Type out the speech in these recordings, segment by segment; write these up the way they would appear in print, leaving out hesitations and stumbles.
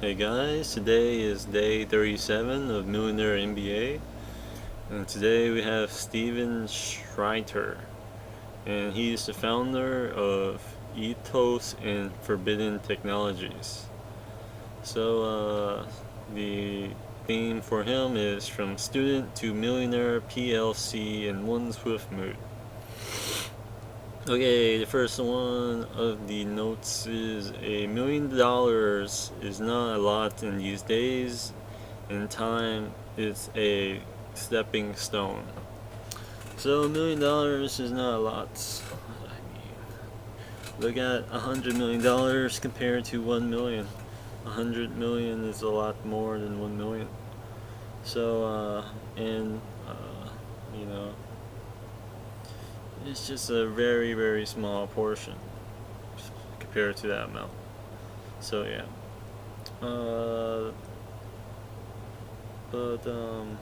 Hey guys, today is day 37 of Millionaire MBA, and today we have Steven Streater, and he's the founder of Ethos and Forbidden Technologies. The theme for him is from student to millionaire PLC in one swift move. Okay, the first one of the notes is $1 million is not a lot in these days. In time, it's a stepping stone. So $1 million is not a lot. I mean, look at $100 million compared to 1 million. 100 million is a lot more than 1 million. So, you know, it's just a very, very small portion compared to that amount. So yeah. Uh, but um,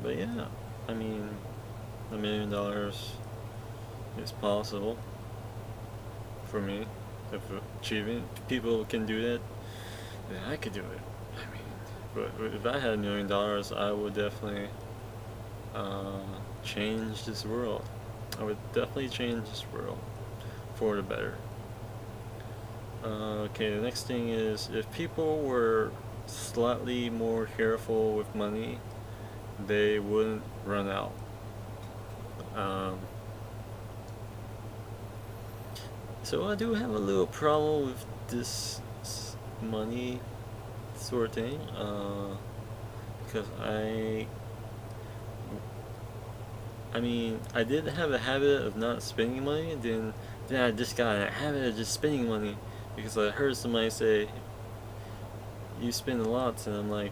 but yeah, I mean, $1 million is possible for me. If achieving people can do that, then I could do it. I mean, but if I had $1 million, I would definitely change this world. I would definitely change this world for the better. Okay, the next thing is if people were slightly more careful with money, they wouldn't run out. Um, so I do have a little problem with this money sort of thing, because I mean, I did have a habit of not spending money. Then I just got a habit of just spending money because I heard somebody say, "You spend a lot," and I'm like,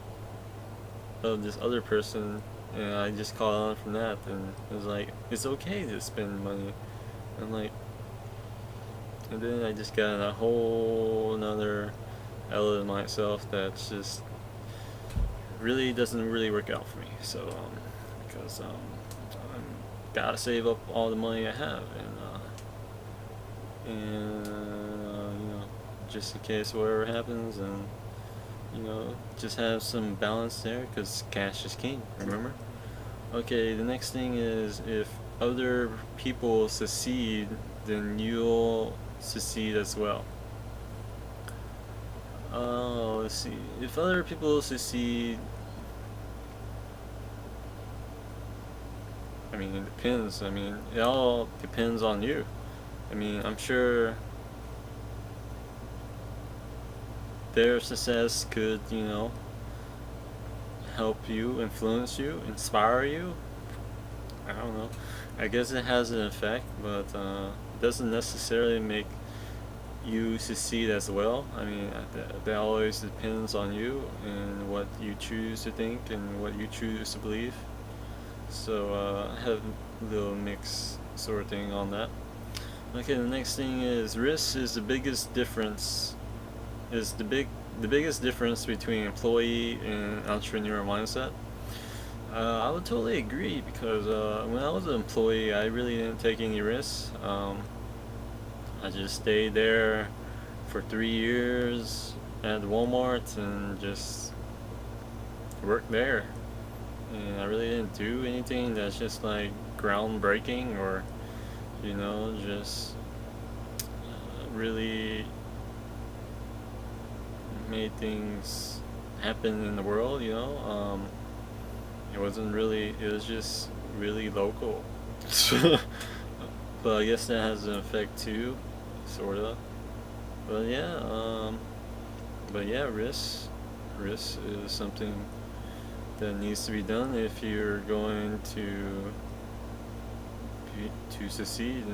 "Oh, this other person," and I just caught on from that, and it was like, "It's okay to spend money." I'm like, and then I just got a whole another element of myself that's just really doesn't really work out for me. So, because I'm gotta save up all the money I have, just in case whatever happens, and just have some balance there, because cash is king. Remember? Okay, the next thing is if other people succeed, then you'll succeed as well. Let's see. If other people succeed, I mean, it depends. I mean, it all depends on you. I mean, I'm sure their success could, help you, influence you, inspire you. I don't know. I guess it has an effect, but it doesn't necessarily make you succeed as well. I mean, that always depends on you and what you choose to think and what you choose to believe. So I have a little mix sort of thing on that. Okay, the next thing is risk is the biggest difference. Is the biggest difference between employee and entrepreneur mindset. I would totally agree because when I was an employee, I really didn't take any risks. I just stayed there for 3 years at Walmart and just worked there. And I really didn't do anything that's just like groundbreaking or, just really made things happen in the world, it wasn't really, it was just really local. But I guess that has an effect too, sort of. But yeah, risk is something that needs to be done if you're going to succeed,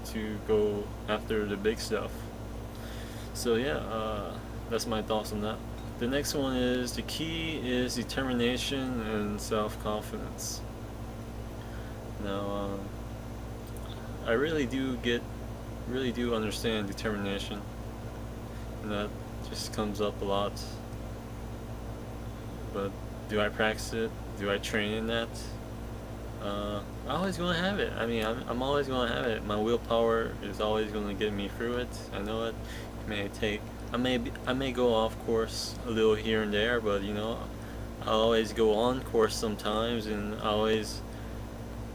to go after the big stuff. So yeah, that's my thoughts on that. The next one is the key is determination and self-confidence. Now, I really do understand determination, and that just comes up a lot. But do I practice it? Do I train in that? I'm always gonna have it. I mean, I'm always gonna have it. My willpower is always gonna get me through it. I know it. It may take. I may go off course a little here and there, but you know, I always go on course sometimes, and I always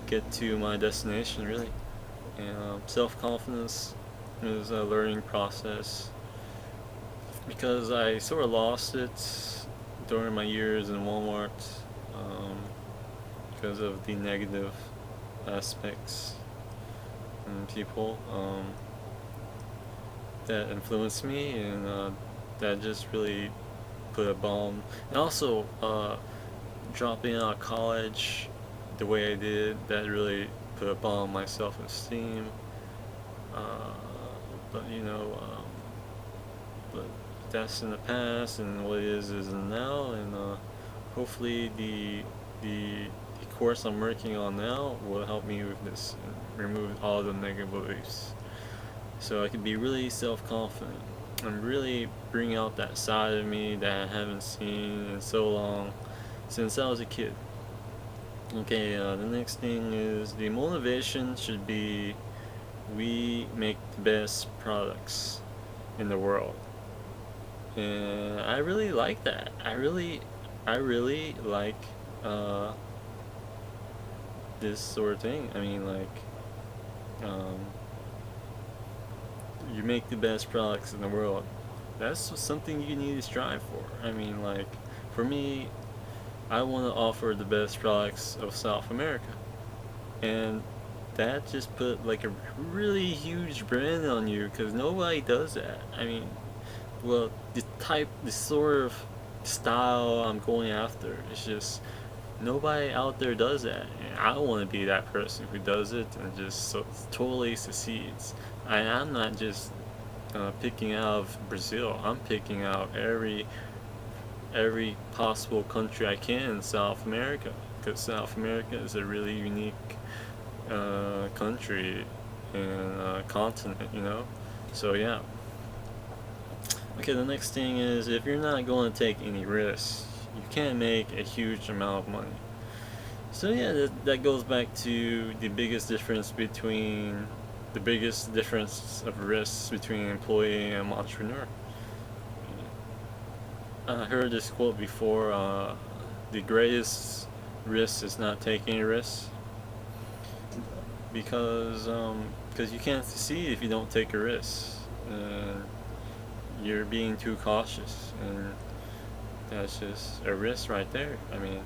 get to my destination really. And self-confidence is a learning process because I sort of lost it during my years in Walmart. Um, because of the negative aspects and people that influenced me, and that just really put a bomb. And also, dropping out of college the way I did, that really put a bomb on my self-esteem. Uh, but you know, but that's in the past, and what it is now, and hopefully the course I'm working on now will help me with this and remove all the negative beliefs, so I can be really self-confident and really bring out that side of me that I haven't seen in so long, since I was a kid. Okay, the next thing is the motivation should be we make the best products in the world. And I really like that. I really like uh, this sort of thing. I mean, like, um, you make the best products in the world. That's something you need to strive for. I mean, like, for me, I want to offer the best products of South America. And that just put like a really huge brand on you because nobody does that. I mean, well, the sort of style I'm going after, it's just nobody out there does that. And I want to be that person who does it and just totally succeeds. I'm not just picking out of Brazil. I'm picking out every possible country I can in South America, because South America is a really unique country and continent, you know. So yeah. Okay, the next thing is, if you're not going to take any risks, you can't make a huge amount of money. So yeah, that goes back to the biggest difference of risks between an employee and an entrepreneur. I heard this quote before, the greatest risk is not taking a risk, because you can't succeed if you don't take a risk. You're being too cautious, and that's just a risk right there. I mean,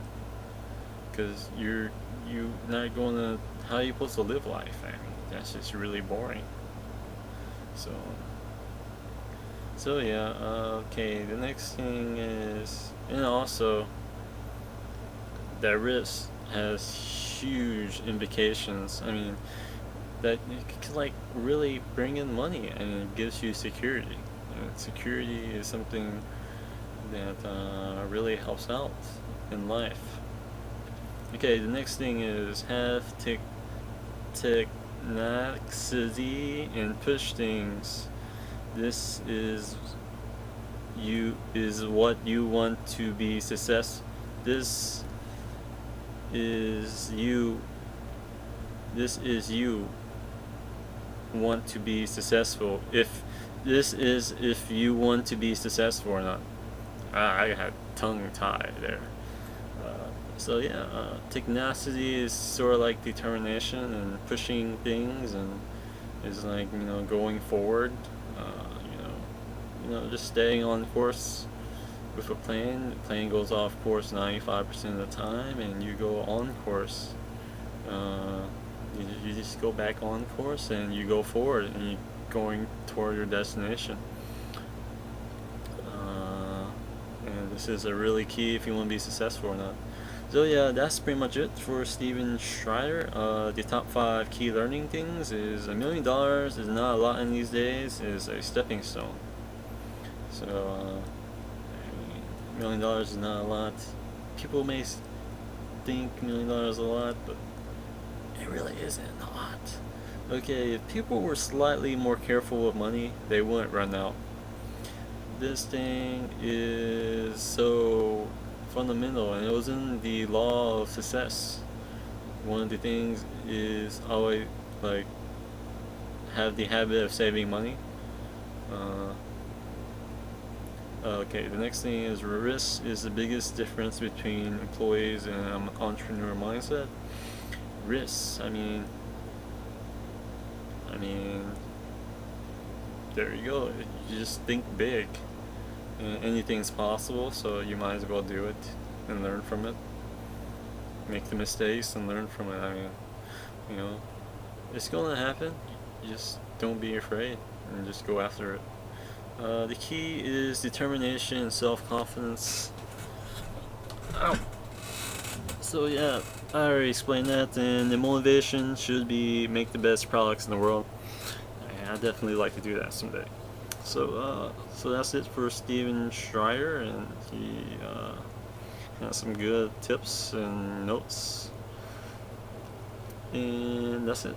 because you not going to, how are you supposed to live life? I mean, that's just really boring. So yeah, okay, the next thing is, and also that risk has huge implications. I mean, that it can like really bring in money, and it gives you security. And security is something that really helps out in life. Okay, the next thing is have tenacity and push things. This is what you want to be success. This is you. This is you want to be successful. If you want to be successful or not. I had tongue tie there. So yeah, tenacity is sort of like determination and pushing things, and is like, you know, going forward. Just staying on course with a plane. The plane goes off course 95% of the time, and you go on course. You just go back on course and you go forward, and you're going toward your destination. And this is a really key if you want to be successful or not. So yeah, that's pretty much it for Steven Streater. The top 5 key learning things is $1 million is not a lot in these days, is a stepping stone. So $1 million is not a lot. People may think $1 million is a lot, but it really isn't a lot. Okay, if people were slightly more careful with money, they wouldn't run out. This thing is so fundamental, and it was in the law of success. one of the things is always like have the habit of saving money. Okay, the next thing is risk is the biggest difference between employees and entrepreneur mindset. Risks, I mean, there you go. You just think big. And anything's possible, so you might as well do it and learn from it. Make the mistakes and learn from it. I mean, you know, it's gonna happen. You just don't be afraid and just go after it. The key is determination and self-confidence. Ow. So yeah, I already explained that, and the motivation should be make the best products in the world. And I definitely like to do that someday. So that's it for Steven Streater, and he has some good tips and notes, and that's it.